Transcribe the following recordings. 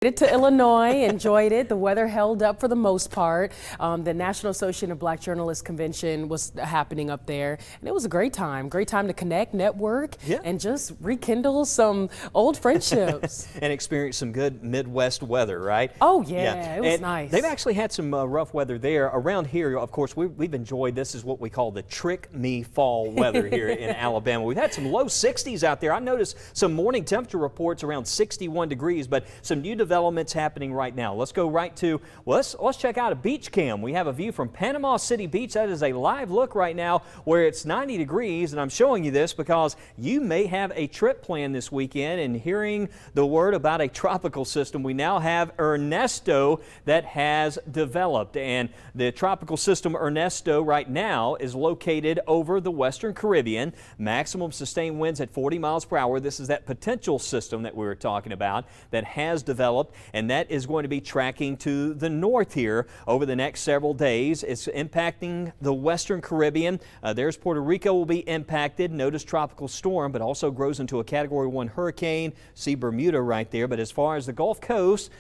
Made it to Illinois, enjoyed it. The weather held up for the most part. The National Association of Black Journalists Convention was happening up there, and it was a great time. Great time to connect, network, and just rekindle some old friendships. And experience some good Midwest weather, right? Oh, yeah, it was nice. They've actually had some rough weather there. Around here, of course, we've enjoyed, this is what we call the trick me fall weather here in Alabama. We've had some low 60s out there. I noticed some morning temperature reports around 61 degrees, but some new developments happening right now. Let's go right to, well, let's check out a beach cam. We have a view from Panama City Beach. That is a live look right now where it's 90 degrees, and I'm showing you this because you may have a trip planned this weekend, and hearing the word about a tropical system, we now have Ernesto that has developed, and the tropical system Ernesto right now is located over the Western Caribbean. Maximum sustained winds at 40 miles per hour. This is that potential system that we were talking about that has developed, and that is going to be tracking to the north here over the next several days. It's impacting the Western Caribbean. There's Puerto Rico will be impacted. Notice tropical storm, but also grows into a Category 1 hurricane. See Bermuda right there. But as far as the Gulf Coast,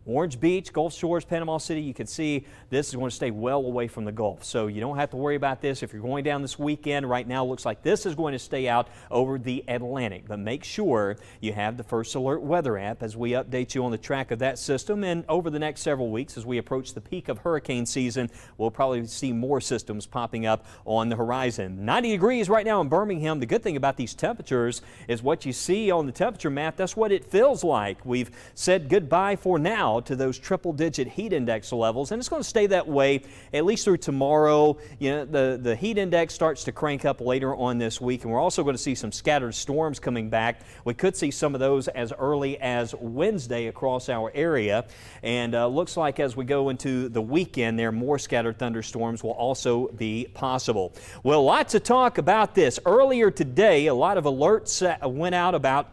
Orange Beach, Gulf Shores, Panama City, you can see this is going to stay well away from the Gulf. So you don't have to worry about this. If you're going down this weekend, right now it looks like this is going to stay out over the Atlantic. But make sure you have the First Alert Weather app as we update you on the track of that system. And over the next several weeks, as we approach the peak of hurricane season, we'll probably see more systems popping up on the horizon. 90 degrees right now in Birmingham. The good thing about these temperatures is what you see on the temperature map, that's what it feels like. We've said goodbye for now to those triple-digit heat index levels, and it's going to stay that way at least through tomorrow. You know, the heat index starts to crank up later on this week, and we're also going to see some scattered storms coming back. We could see some of those as early as Wednesday across our area, and looks like as we go into the weekend there, more scattered thunderstorms will also be possible. Well, lots of talk about this. Earlier today, a lot of alerts went out about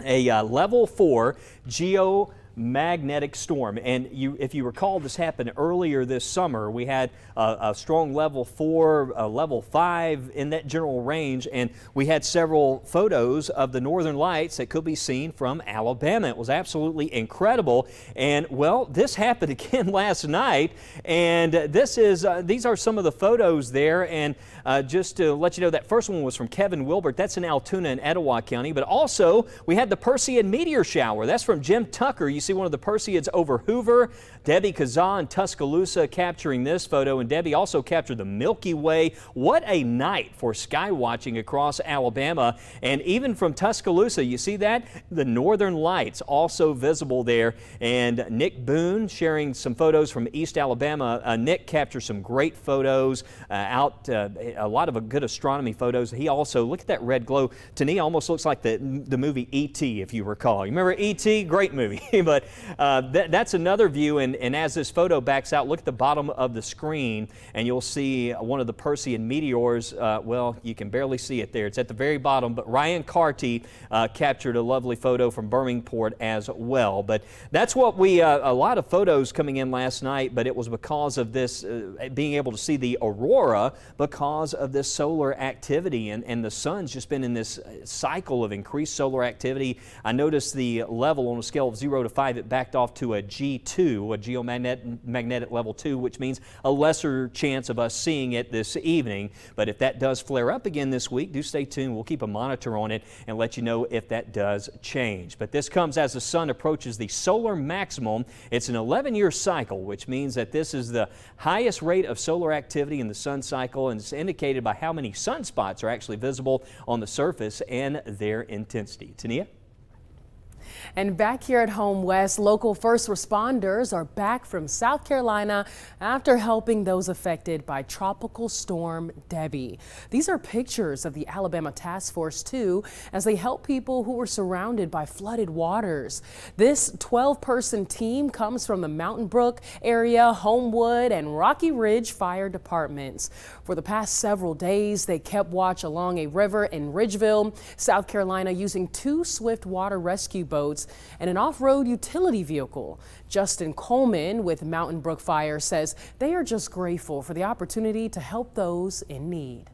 a level 4 geomagnetic storm, and if you recall, this happened earlier this summer. We had a strong level 4, level 5 in that general range, and we had several photos of the northern lights that could be seen from Alabama. It was absolutely incredible, and well, this happened again last night, and these are some of the photos there. And just to let you know, that first one was from Kevin Wilbert. That's in Altoona and Etowah County. But also we had the Perseid meteor shower. That's from Jim Tucker. You see one of the Perseids over Hoover. Debbie Kazaa in Tuscaloosa capturing this photo, and Debbie also captured the Milky Way. What a night for sky watching across Alabama. And even from Tuscaloosa, you see that? The northern lights also visible there. And Nick Boone sharing some photos from East Alabama. Nick captured some great photos a lot of good astronomy photos. He also, look at that red glow. To me, almost looks like the movie E.T., if you recall. You remember E.T.? Great movie. But that's another view. And as this photo backs out, look at the bottom of the screen, and you'll see one of the Perseid meteors. Well, you can barely see it there. It's at the very bottom. But Ryan Carty captured a lovely photo from Birmingport as well. But that's what a lot of photos coming in last night, but it was because of this, being able to see the aurora because of this solar activity. And the sun's just been in this cycle of increased solar activity. I noticed the level on a scale of 0 to 5, it backed off to a G2, a geomagnetic level 2, which means a lesser chance of us seeing it this evening. But if that does flare up again this week, do stay tuned. We'll keep a monitor on it and let you know if that does change. But this comes as the sun approaches the solar maximum. It's an 11-year cycle, which means that this is the highest rate of solar activity in the sun cycle, and it's indicated by how many sunspots are actually visible on the surface and their intensity. Tania? And back here at home west, local first responders are back from South Carolina after helping those affected by Tropical Storm Debbie. These are pictures of the Alabama Task Force, too, as they help people who were surrounded by flooded waters. This 12-person team comes from the Mountain Brook area, Homewood, and Rocky Ridge fire departments. For the past several days, they kept watch along a river in Ridgeville, South Carolina, using 2 swift water rescue boats and an off-road utility vehicle. Justin Coleman with Mountain Brook Fire says they are just grateful for the opportunity to help those in need.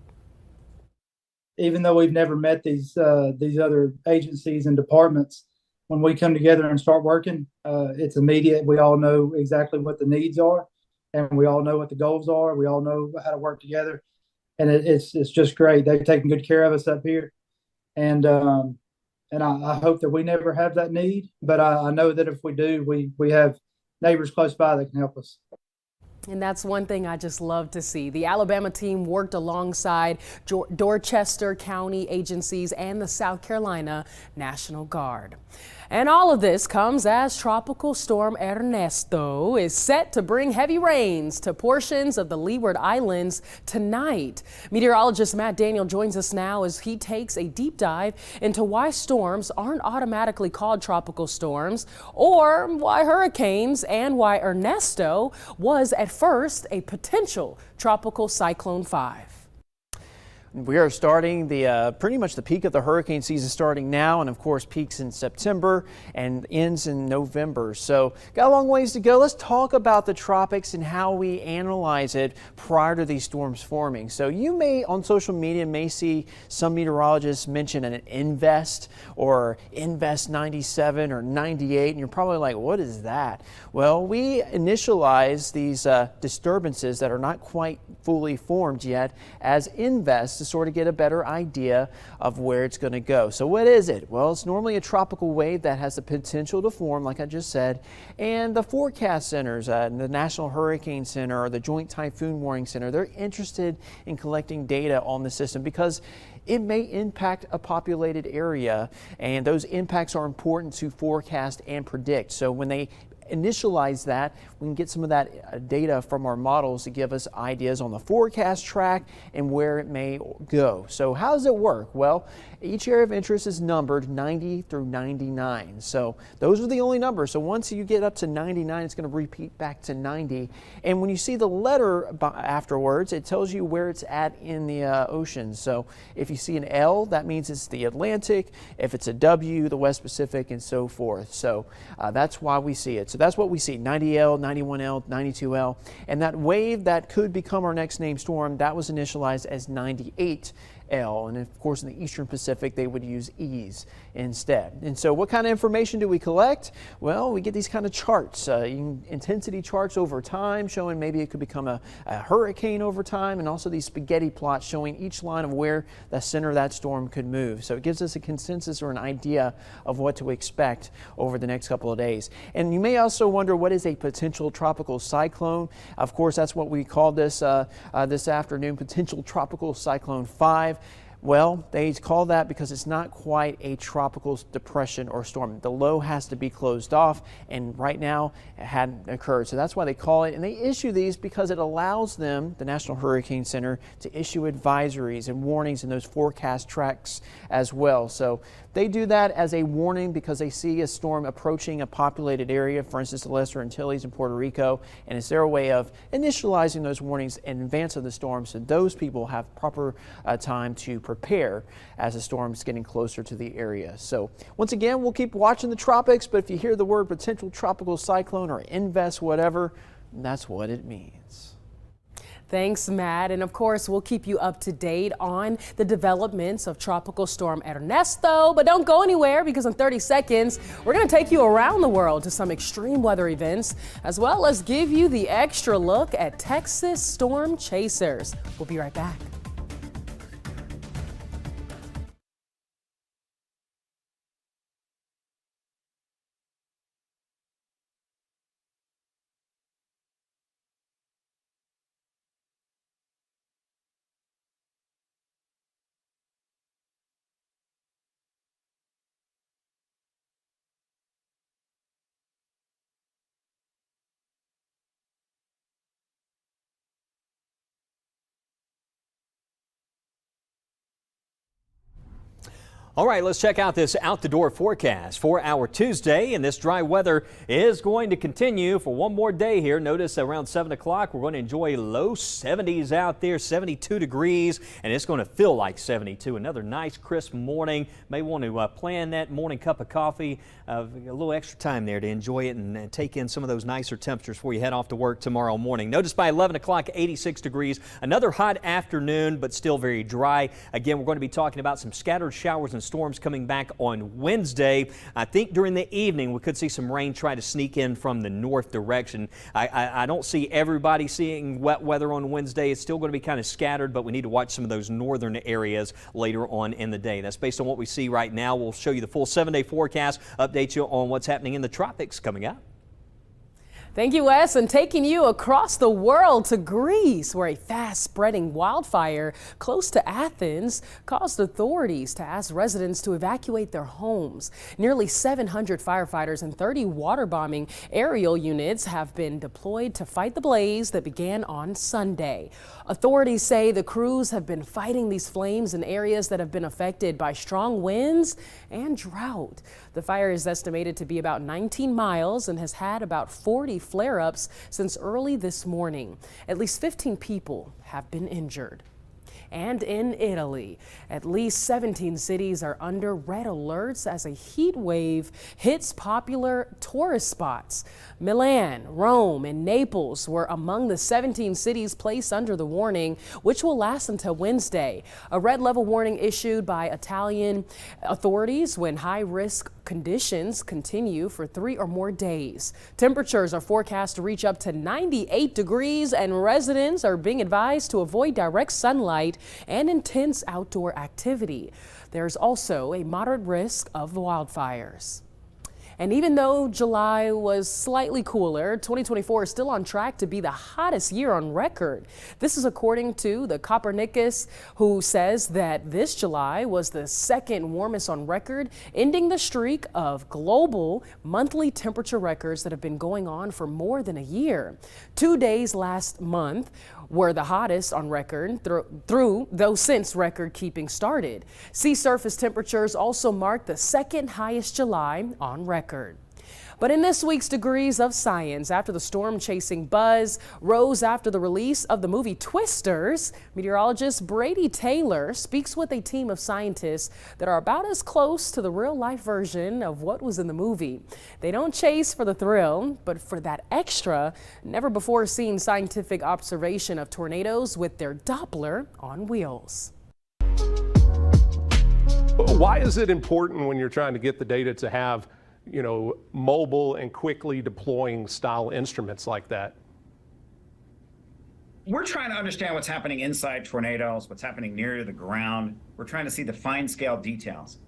Even though we've never met these other agencies and departments, when we come together and start working, it's immediate. We all know exactly what the needs are, and we all know what the goals are. We all know how to work together, and it's just great. They've taken good care of us up here, and I hope that we never have that need. But I know that if we do, we have neighbors close by that can help us. And that's one thing I just love to see. The Alabama team worked alongside Dorchester County agencies and the South Carolina National Guard. And all of this comes as Tropical Storm Ernesto is set to bring heavy rains to portions of the Leeward Islands tonight. Meteorologist Matt Daniel joins us now as he takes a deep dive into why storms aren't automatically called tropical storms, or why hurricanes, and why Ernesto was at first a potential tropical cyclone 5. We are starting the pretty much the peak of the hurricane season starting now, and of course peaks in September and ends in November. So got a long ways to go. Let's talk about the tropics and how we analyze it prior to these storms forming. So you may on social media see some meteorologists mention an invest or invest 97 or 98, and you're probably like, what is that? Well, we initialize these disturbances that are not quite fully formed yet as invest to sort of get a better idea of where it's going to go. So what is it? Well, it's normally a tropical wave that has the potential to form, like I just said, and the forecast centers, the National Hurricane Center or the Joint Typhoon Warning Center, they're interested in collecting data on the system because it may impact a populated area, and those impacts are important to forecast and predict. So when they initialize that, we can get some of that data from our models to give us ideas on the forecast track and where it may go. So how does it work? Well, each area of interest is numbered 90 through 99. So those are the only numbers. So once you get up to 99, it's going to repeat back to 90. And when you see the letter afterwards, it tells you where it's at in the ocean. So if you see an L, that means it's the Atlantic. If it's a W, the West Pacific, and so forth. So that's why we see it. So that's what we see, 90L, 91L, 92L. And that wave that could become our next named storm, that was initialized as 98L. And of course, in the Eastern Pacific, they would use E's instead. And so what kind of information do we collect? Well, we get these kind of charts, intensity charts over time, showing maybe it could become a hurricane over time, and also these spaghetti plots showing each line of where the center of that storm could move. So it gives us a consensus or an idea of what to expect over the next couple of days. And you may also wonder, what is a potential tropical cyclone? Of course, that's what we called this this afternoon, potential tropical cyclone 5. Well, they call that because it's not quite a tropical depression or storm. The low has to be closed off, and right now it hadn't occurred. So that's why they call it, and they issue these because it allows them, the National Hurricane Center, to issue advisories and warnings in those forecast tracks as well. So they do that as a warning because they see a storm approaching a populated area, for instance, the Lesser Antilles and Puerto Rico, and it's their way of initializing those warnings in advance of the storm so those people have proper time to prepare as the storm is getting closer to the area. So once again, we'll keep watching the tropics, but if you hear the word potential tropical cyclone or invest whatever, that's what it means. Thanks, Matt. And of course, we'll keep you up to date on the developments of Tropical Storm Ernesto. But don't go anywhere, because in 30 seconds, we're going to take you around the world to some extreme weather events, as well as give you the extra look at Texas storm chasers. We'll be right back. All right, let's check out this out-the-door forecast for our Tuesday, and this dry weather is going to continue for one more day here. Notice around 7 o'clock, we're going to enjoy low 70s out there, 72 degrees, and it's going to feel like 72. Another nice, crisp morning. May want to plan that morning cup of coffee, a little extra time there to enjoy it and take in some of those nicer temperatures before you head off to work tomorrow morning. Notice by 11 o'clock, 86 degrees. Another hot afternoon, but still very dry. Again, we're going to be talking about some scattered showers and storms coming back on Wednesday. I think during the evening we could see some rain try to sneak in from the north direction. I don't see everybody seeing wet weather on Wednesday. It's still going to be kind of scattered, but we need to watch some of those northern areas later on in the day. That's based on what we see right now. We'll show you the full 7-day forecast, update you on what's happening in the tropics coming up. Thank you, Wes, and taking you across the world to Greece, where a fast-spreading wildfire close to Athens caused authorities to ask residents to evacuate their homes. Nearly 700 firefighters and 30 water-bombing aerial units have been deployed to fight the blaze that began on Sunday. Authorities say the crews have been fighting these flames in areas that have been affected by strong winds and drought. The fire is estimated to be about 19 miles and has had about 40 flare-ups since early this morning. At least 15 people have been injured. And in Italy, at least 17 cities are under red alerts as a heat wave hits popular tourist spots. Milan, Rome, and Naples were among the 17 cities placed under the warning, which will last until Wednesday. A red level warning issued by Italian authorities when high-risk conditions continue for 3 or more days. Temperatures are forecast to reach up to 98 degrees, and residents are being advised to avoid direct sunlight and intense outdoor activity. There's also a moderate risk of wildfires. And even though July was slightly cooler, 2024 is still on track to be the hottest year on record. This is according to the Copernicus, who says that this July was the second warmest on record, ending the streak of global monthly temperature records that have been going on for more than a year. 2 days last month were the hottest on record though since record keeping started. Sea surface temperatures also marked the second highest July on record. But in this week's Degrees of Science, after the storm-chasing buzz rose after the release of the movie Twisters, meteorologist Brady Taylor speaks with a team of scientists that are about as close to the real-life version of what was in the movie. They don't chase for the thrill, but for that extra, never-before-seen scientific observation of tornadoes with their Doppler on wheels. Why is it important when you're trying to get the data to have mobile and quickly deploying style instruments like that? We're trying to understand what's happening inside tornadoes, what's happening near the ground. We're trying to see the fine scale details.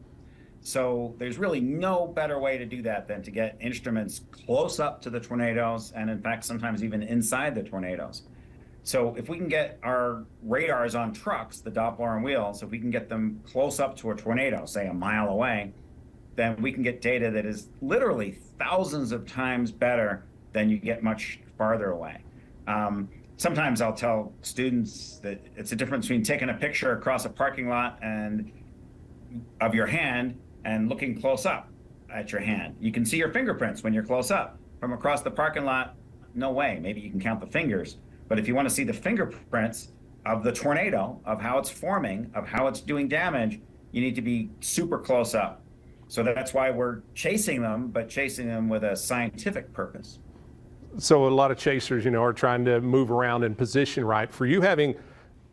So there's really no better way to do that than to get instruments close up to the tornadoes, and in fact, sometimes even inside the tornadoes. So if we can get our radars on trucks, the Doppler on wheels, if we can get them close up to a tornado, say a mile away, then we can get data that is literally thousands of times better than you get much farther away. Sometimes I'll tell students that it's a difference between taking a picture across a parking lot and of your hand and looking close up at your hand. You can see your fingerprints when you're close up. From across the parking lot, no way. Maybe you can count the fingers. But if you want to see the fingerprints of the tornado, of how it's forming, of how it's doing damage, you need to be super close up. So that's why we're chasing them, but chasing them with a scientific purpose. So a lot of chasers, are trying to move around and position right. For you having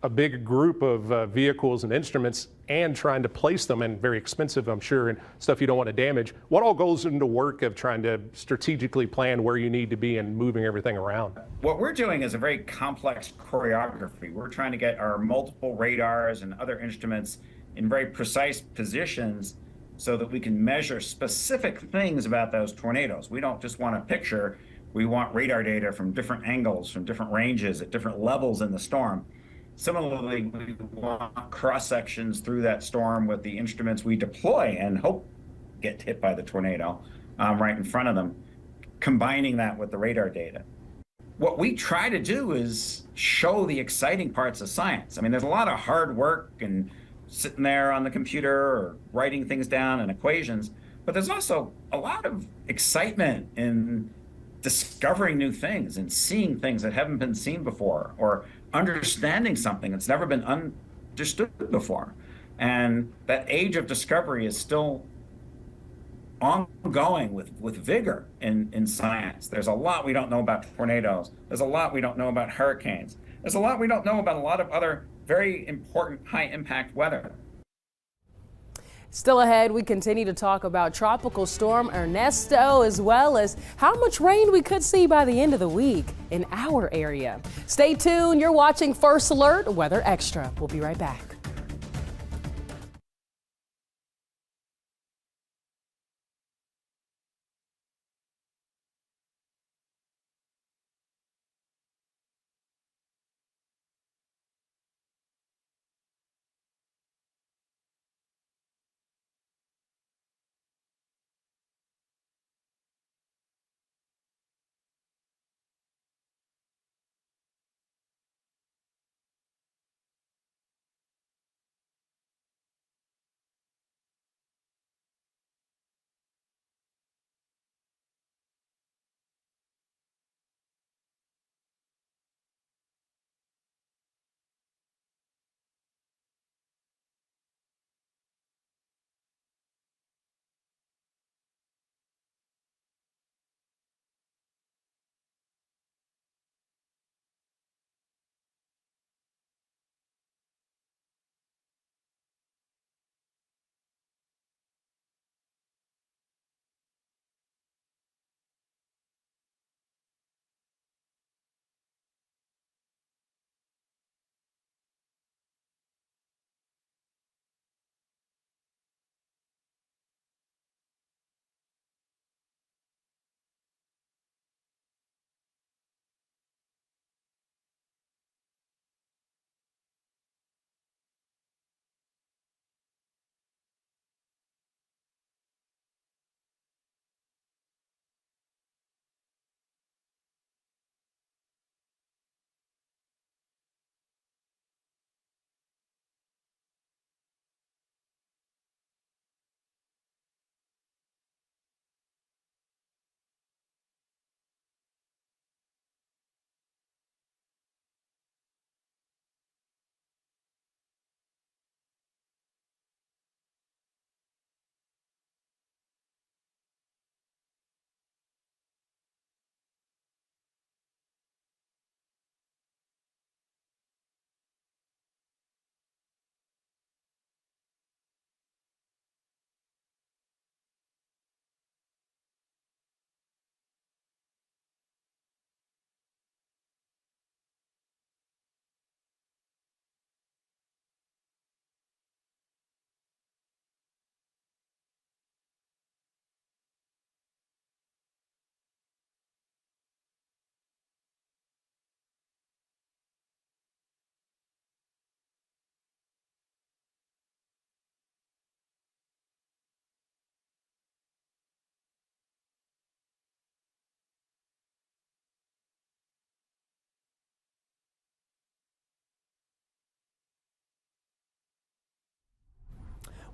a big group of vehicles and instruments and trying to place them, and very expensive, I'm sure, and stuff you don't want to damage, what all goes into work of trying to strategically plan where you need to be and moving everything around? What we're doing is a very complex choreography. We're trying to get our multiple radars and other instruments in very precise positions so that we can measure specific things about those tornadoes. We don't just want a picture, we want radar data from different angles, from different ranges, at different levels in the storm. Similarly, we want cross sections through that storm with the instruments we deploy and hope get hit by the tornado right in front of them, combining that with the radar data. What we try to do is show the exciting parts of science. I mean, there's a lot of hard work and sitting there on the computer or writing things down and equations, but there's also a lot of excitement in discovering new things and seeing things that haven't been seen before, or understanding something that's never been understood before. And that age of discovery is still ongoing with vigor in science. There's a lot we don't know about tornadoes. There's a lot we don't know about hurricanes. There's a lot we don't know about a lot of other very important high impact weather. Still ahead, we continue to talk about Tropical Storm Ernesto, as well as how much rain we could see by the end of the week in our area. Stay tuned. You're watching First Alert Weather Extra. We'll be right back.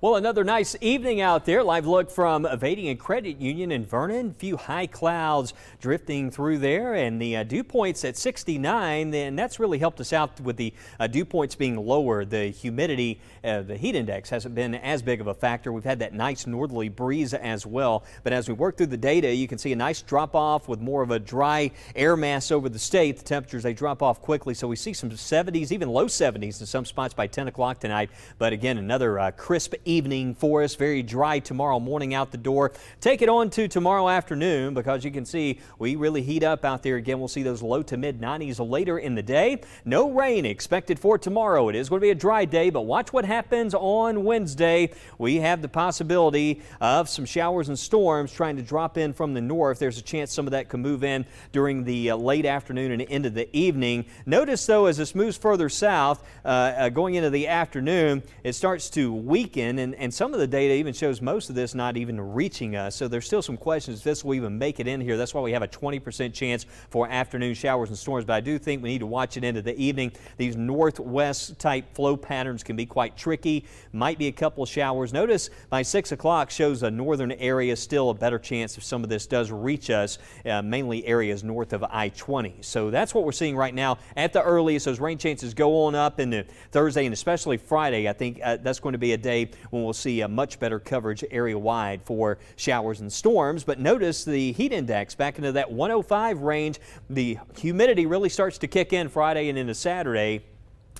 Well, another nice evening out there. Live look from Evading and Credit Union in Vernon. A few high clouds drifting through there, and the dew points at 69. And that's really helped us out with the dew points being lower. The humidity, the heat index hasn't been as big of a factor. We've had that nice northerly breeze as well. But as we work through the data, you can see a nice drop off with more of a dry air mass over the state. The temperatures, they drop off quickly. So we see some 70s, even low 70s in some spots by 10 o'clock tonight. But again, another crisp evening for us. Very dry tomorrow morning out the door. Take it on to tomorrow afternoon, because you can see we really heat up out there again. We'll see those low to mid 90s later in the day. No rain expected for tomorrow. It is going to be a dry day, but watch what happens on Wednesday. We have the possibility of some showers and storms trying to drop in from the north. There's a chance some of that can move in during the late afternoon and into the evening. Notice though, as this moves further south, going into the afternoon, it starts to weaken, and some of the data even shows most of this not even reaching us. So there's still some questions if this will even make it in here. That's why we have a 20% chance for afternoon showers and storms. But I do think we need to watch it into the evening. These northwest type flow patterns can be quite tricky. Might be a couple of showers. Notice by 6 o'clock shows a northern area still a better chance if some of this does reach us, mainly areas north of I-20. So that's what we're seeing right now at the earliest. Those rain chances go on up into Thursday and especially Friday. I think that's going to be a day when we'll see a much better coverage area-wide for showers and storms. But notice the heat index back into that 105 range. The humidity really starts to kick in Friday and into Saturday.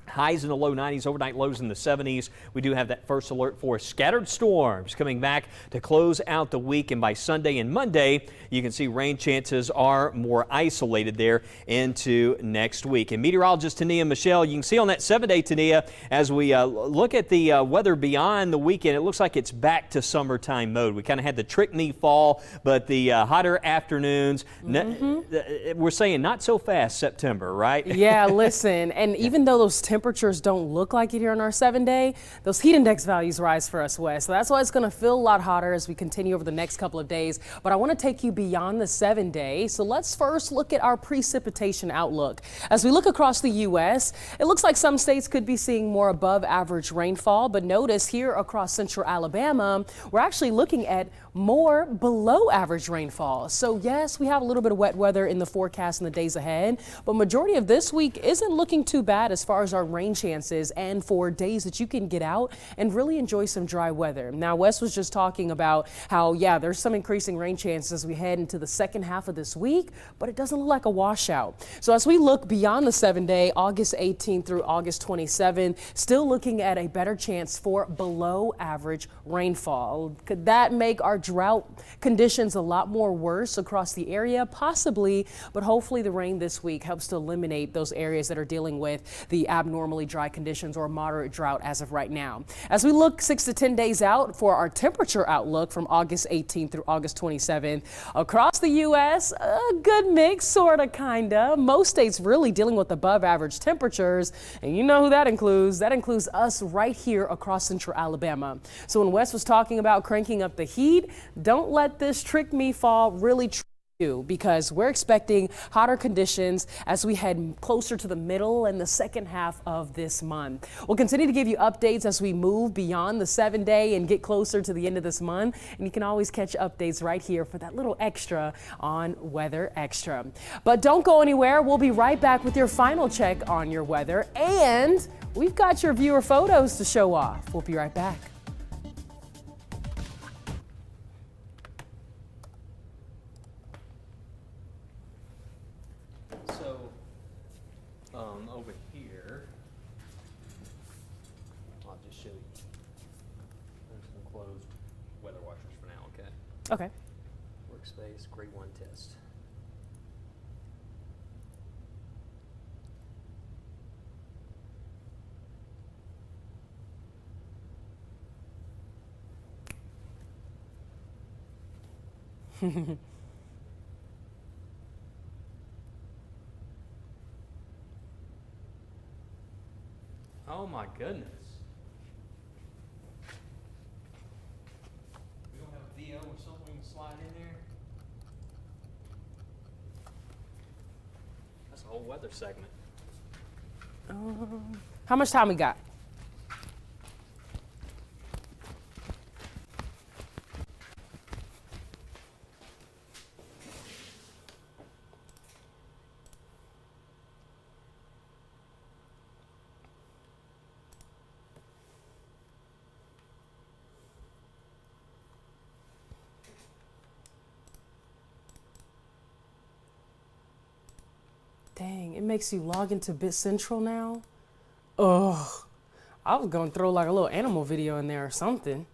Highs in the low 90s, overnight lows in the 70s. We do have that first alert for scattered storms coming back to close out the week. And by Sunday and Monday, you can see rain chances are more isolated there into next week. And meteorologist Tania Michelle, you can see on that 7-day, Tania, as we look at the weather beyond the weekend, it looks like it's back to summertime mode. We kind of had the trick me fall, but the hotter afternoons, we're saying not so fast September, right? Yeah, listen, and even though those temperatures don't look like it here on our 7-day, those heat index values rise for us, Wes. So that's why it's going to feel a lot hotter as we continue over the next couple of days. But I want to take you beyond the 7-day. So let's first look at our precipitation outlook. As we look across the U.S., it looks like some states could be seeing more above average rainfall. But notice here across central Alabama, we're actually looking at more below average rainfall. So yes, we have a little bit of wet weather in the forecast in the days ahead, but majority of this week isn't looking too bad as far as our rain chances and for days that you can get out and really enjoy some dry weather. Now, Wes was just talking about how, yeah, there's some increasing rain chances as we head into the second half of this week, but it doesn't look like a washout. So as we look beyond the 7-day, August 18th through August 27th, still looking at a better chance for below average rainfall. Could that make our drought conditions a lot more worse across the area? Possibly, but hopefully the rain this week helps to eliminate those areas that are dealing with the abnormally dry conditions or moderate drought as of right now. As we look 6 to 10 days out for our temperature outlook from August 18th through August 27th, across the U.S., a good mix, sort of, kind of. Most states really dealing with above average temperatures, and you know who that includes. That includes us right here across central Alabama. So when Wes was talking about cranking up the heat, don't let this trick me fall really trick you, because we're expecting hotter conditions as we head closer to the middle and the second half of this month. We'll continue to give you updates as we move beyond the 7-day and get closer to the end of this month. And you can always catch updates right here for that little extra on Weather Extra. But don't go anywhere. We'll be right back with your final check on your weather. And we've got your viewer photos to show off. We'll be right back. So, over here, I'll just show you. There's some closed weather watchers for now, okay? Okay. Workspace, grade 1 test. Oh my goodness. We don't have a VO or something we can slide in there? That's a whole weather segment. How much time we got? Dang, it makes you log into Bit Central now? Ugh. I was gonna throw like a little animal video in there or something.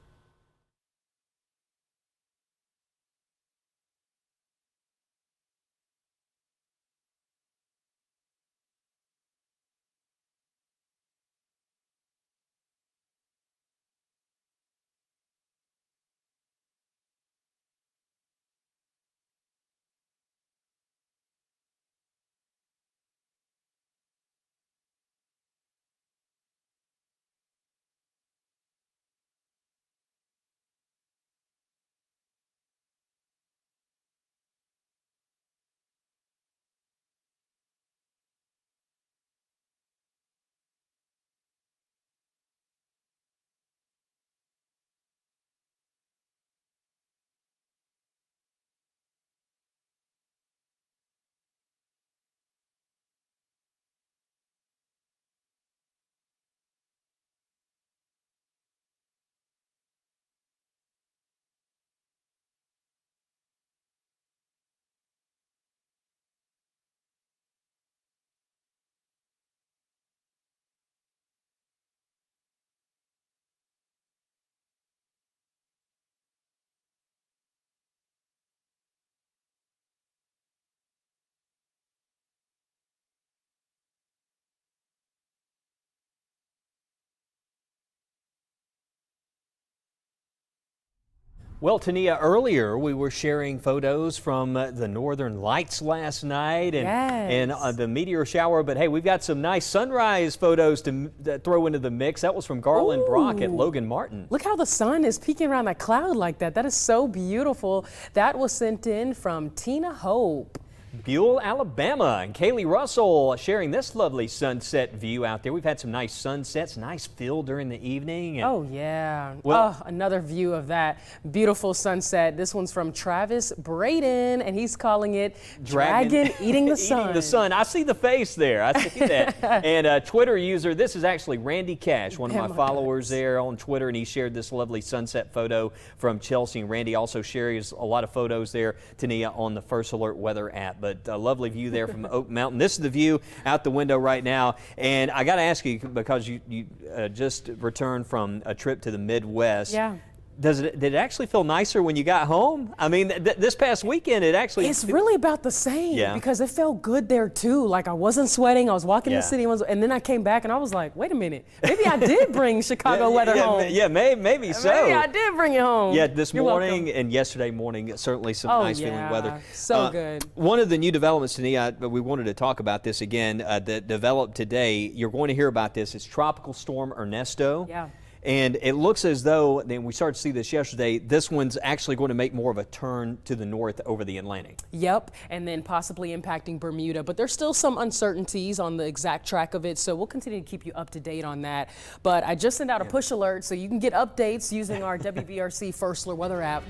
Well, Tania, earlier we were sharing photos from the Northern Lights last night and the meteor shower. But hey, we've got some nice sunrise photos to throw into the mix. That was from Garland Brock at Logan Martin. Look how the sun is peeking around that cloud like that. That is so beautiful. That was sent in from Tina Hope. Buell, Alabama, and Kaylee Russell sharing this lovely sunset view out there. We've had some nice sunsets, nice feel during the evening. Oh, yeah. Well, another view of that beautiful sunset. This one's from Travis Braden, and he's calling it Dragon Eating the Sun. Eating the sun. I see the face there. I see that. And Twitter user, this is actually Randy Cash, one of my followers there on Twitter, and he shared this lovely sunset photo from Chelsea. And Randy also shares a lot of photos there, Tania, on the First Alert Weather app. But a lovely view there from Oak Mountain. This is the view out the window right now. And I got to ask you, because you just returned from a trip to the Midwest. Yeah. Did it actually feel nicer when you got home? I mean, this past weekend, It's really about the same because it felt good there too. Like I wasn't sweating. I was walking the city and then I came back and I was like, wait a minute, maybe I did bring Chicago weather home. Yeah, maybe so. Maybe I did bring it home. Yeah, this You're morning welcome. and yesterday morning, certainly some nice feeling weather. So good. One of the new developments, Tania, we wanted to talk about this again, that developed today. You're going to hear about this. It's Tropical Storm Ernesto. Yeah. And it looks as though, then we started to see this yesterday, this one's actually going to make more of a turn to the north over the Atlantic. Yep, and then possibly impacting Bermuda. But there's still some uncertainties on the exact track of it, so we'll continue to keep you up to date on that. But I just sent out a push alert so you can get updates using our WBRC First Alert Weather app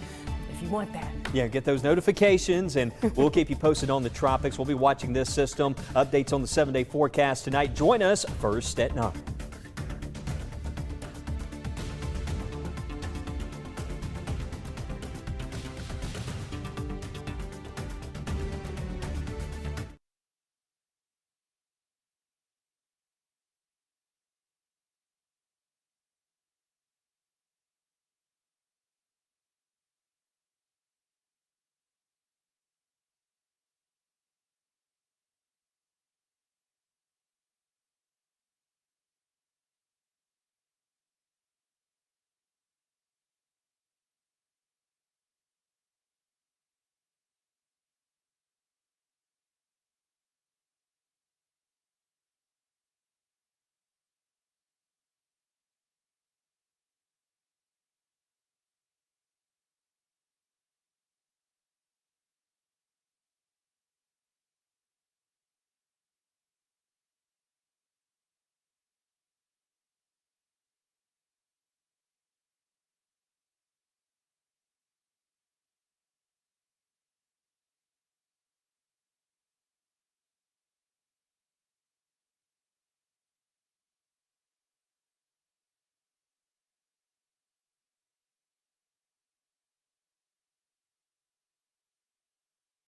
if you want that. Yeah, get those notifications, and we'll keep you posted on the tropics. We'll be watching this system. Updates on the 7-day forecast tonight. Join us first at 9.